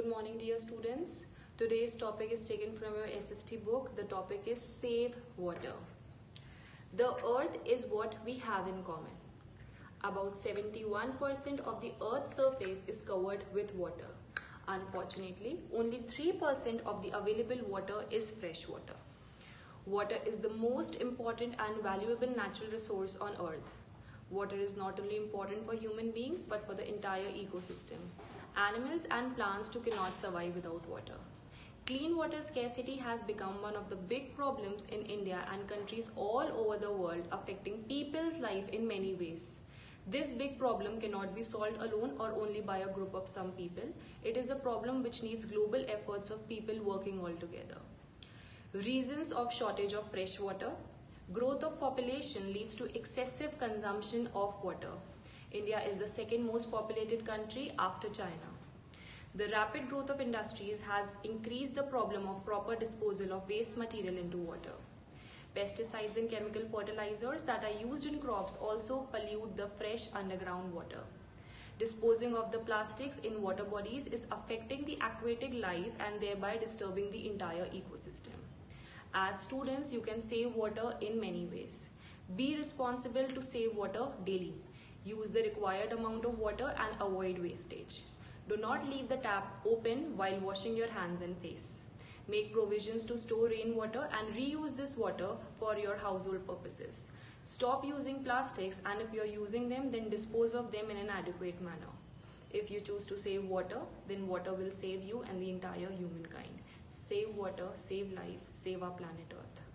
Good morning, dear students. Today's topic is taken from your SST book. The topic is Save Water. The earth is what we have in common. About 71% of the earth's surface is covered with water. Unfortunately, only 3% of the available water is fresh water. Water is the most important and valuable natural resource on earth. Water is not only important for human beings but for the entire ecosystem. Animals and plants too cannot survive without water. Clean water scarcity has become one of the big problems in India and countries all over the world, affecting people's life in many ways. This big problem cannot be solved alone or only by a group of some people. It is a problem which needs global efforts of people working all together. Reasons of shortage of fresh water. Growth of population leads to excessive consumption of water. India is the second most populated country after China. The rapid growth of industries has increased the problem of proper disposal of waste material into water. Pesticides and chemical fertilizers that are used in crops also pollute the fresh underground water. Disposing of the plastics in water bodies is affecting the aquatic life and thereby disturbing the entire ecosystem. As students, you can save water in many ways. Be responsible to save water daily. Use the required amount of water and avoid wastage. Do not leave the tap open while washing your hands and face. Make provisions to store rainwater and reuse this water for your household purposes. Stop using plastics, and if you are using them, then dispose of them in an adequate manner. If you choose to save water, then water will save you and the entire humankind. Save water, save life, save our planet Earth.